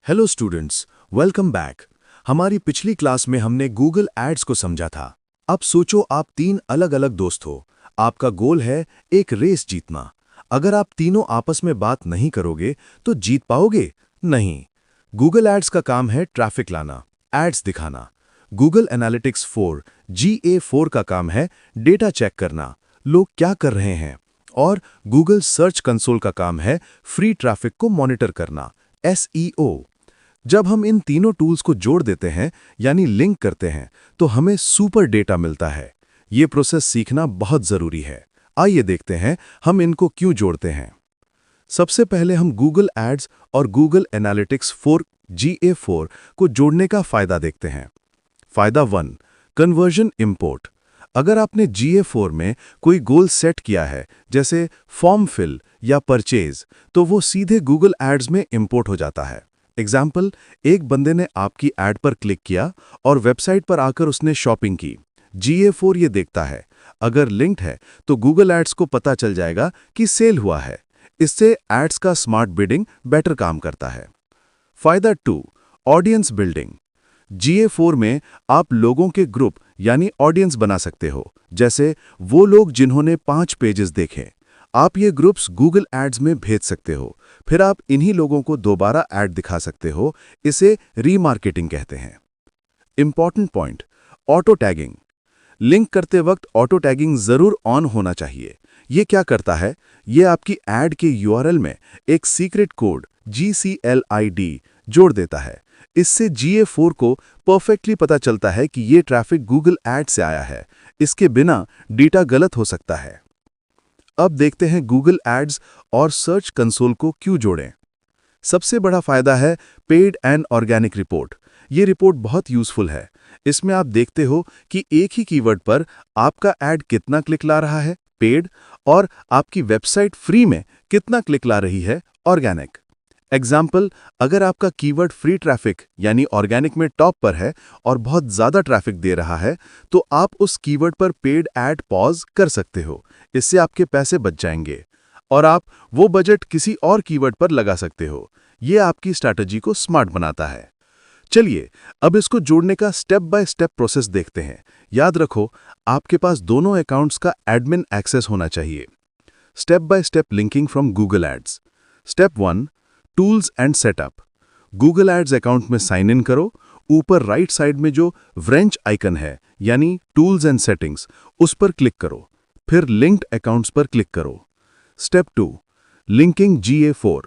Hello students, welcome back. हमारी पिछली class में हमने गूगल एड्स को समझा था। अब सोचो आप तीन अलग अलग दोस्त हो। आपका गोल है एक रेस जीतना। अगर आप तीनों आपस में बात नहीं करोगे तो जीत पाओगे नहीं। गूगल एड्स का काम है ट्रैफिक लाना, एड्स दिखाना। गूगल एनालिटिक्स 4 GA4 का काम है डेटा चेक करना, लोग क्या कर रहे हैं। और गूगल सर्च कंसोल का काम है फ्री ट्रैफिक को मॉनिटर करना, SEO। जब हम इन तीनों टूल्स को जोड़ देते हैं यानी लिंक करते हैं तो हमें सुपर डेटा मिलता है। ये प्रोसेस सीखना बहुत ज़रूरी है। आइए देखते हैं हम इनको क्यों जोड़ते हैं। सबसे पहले हम गूगल एड्स और गूगल एनालिटिक्स 4 GA4 को जोड़ने का फ़ायदा देखते हैं। फ़ायदा 1, कन्वर्जन इंपोर्ट। अगर आपने GA4 में कोई गोल सेट किया है, जैसे फॉर्म फिल या परचेज, तो वो सीधे गूगल एड्स में इंपोर्ट हो जाता है। एग्जाम्पल, एक बंदे ने आपकी ऐड पर क्लिक किया और वेबसाइट पर आकर उसने शॉपिंग की। GA4 ये देखता है, अगर लिंक्ड है तो गूगल एड्स को पता चल जाएगा कि सेल हुआ है। इससे एड्स का स्मार्ट बिडिंग बेटर काम करता है। फायदा 2, ऑडियंस बिल्डिंग। GA4 में आप लोगों के ग्रुप यानी ऑडियंस बना सकते हो, जैसे वो लोग जिन्होंने 5 पेजेस देखे। आप ये ग्रुप्स गूगल एड्स में भेज सकते हो, फिर आप इन्हीं लोगों को दोबारा ऐड दिखा सकते हो। इसे रीमार्केटिंग कहते हैं। Important point, auto tagging. Link करते वक्त ऑटो टैगिंग जरूर ऑन होना चाहिए। ये क्या करता है? ये आपकी ऐड के URL में एक सीक्रेट कोड GCLID जोड़ देता है। इससे GA4 को परफेक्टली पता चलता है कि ये ट्रैफिक गूगल एड से आया है। इसके बिना डेटा गलत हो सकता है। अब देखते हैं गूगल एड्स और सर्च कंसोल को क्यों जोड़ें। सबसे बड़ा फायदा है पेड एंड ऑर्गेनिक रिपोर्ट। ये रिपोर्ट बहुत यूजफुल है। इसमें आप देखते हो कि एक ही कीवर्ड पर आपका ऐड कितना क्लिक ला रहा है, पेड, और आपकी वेबसाइट फ्री में कितना क्लिक ला रही है, ऑर्गेनिक। एग्जाम्पल, अगर आपका कीवर्ड फ्री ट्रैफिक यानी ऑर्गेनिक में टॉप पर है और बहुत ज़्यादा ट्रैफिक दे रहा है, तो आप उस कीवर्ड पर पेड ऐड पॉज कर सकते हो। इससे आपके पैसे बच जाएंगे और आप वो बजट किसी और कीवर्ड पर लगा सकते हो। ये आपकी स्ट्रैटेजी को स्मार्ट बनाता है। चलिए अब इसको जोड़ने का स्टेप बाय स्टेप प्रोसेस देखते हैं। याद रखो, आपके पास दोनों अकाउंट्स का एडमिन एक्सेस होना चाहिए। Step by step linking from Google Ads. Step 1, tools and setup. Google Ads account में साइन इन करो। ऊपर राइट साइड में जो व्रेंच आइकन है यानी टूल्स एंड सेटिंग्स, उस पर क्लिक करो। फिर लिंक्ड अकाउंट्स पर क्लिक करो। Step 2, linking GA4।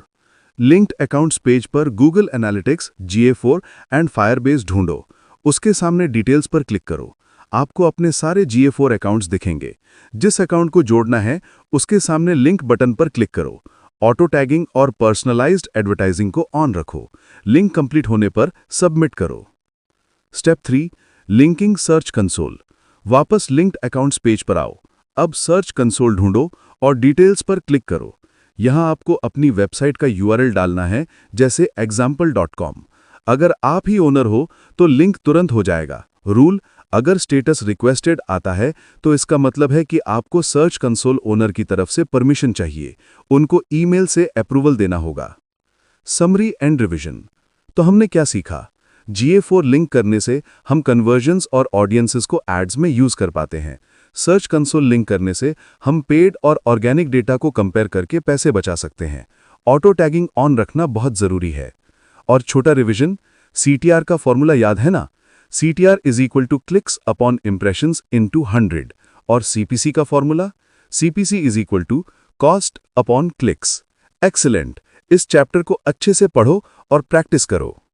Linked accounts page पर Google Analytics, GA4 and Firebase ढूंढो। उसके सामने डिटेल्स पर क्लिक करो। आपको अपने सारे GA4 अकाउंट्स दिखेंगे। जिस अकाउंट को जोड़ना है उसके सामने लिंक बटन पर क्लिक करो। ऑटो टैगिंग और पर्सनलाइज्ड एडवर्टाइजिंग को ऑन रखो। लिंक कंप्लीट होने पर सबमिट करो। Step 3, linking search console. वापस लिंक्ड अकाउंट्स पेज पर आओ। अब सर्च कंसोल ढूंढो और डिटेल्स पर क्लिक करो। यहां आपको अपनी वेबसाइट का URL डालना है, जैसे example.com। अगर आप ही ओनर हो तो लिंक तुरंत हो जाएगा। रूल, अगर स्टेटस रिक्वेस्टेड आता है तो इसका मतलब है कि आपको सर्च कंसोल ओनर की तरफ से परमिशन चाहिए। उनको ईमेल से अप्रूवल देना होगा। Summary and revision. तो हमने क्या सीखा? GA4 लिंक करने से हम कन्वर्जन्स और ऑडियंसेस को एड्स में यूज कर पाते हैं। सर्च कंसोल लिंक करने से हम पेड और ऑर्गेनिक डेटा को कंपेयर करके पैसे बचा सकते हैं। ऑटो टैगिंग ऑन रखना बहुत ज़रूरी है। और छोटा रिवीजन, CTR का फॉर्मूला याद है ना? CTR is equal to clicks upon impressions into 100। और CPC का फॉर्मूला, CPC is equal to cost upon clicks. Excellent. इस चैप्टर को अच्छे से पढ़ो और प्रैक्टिस करो।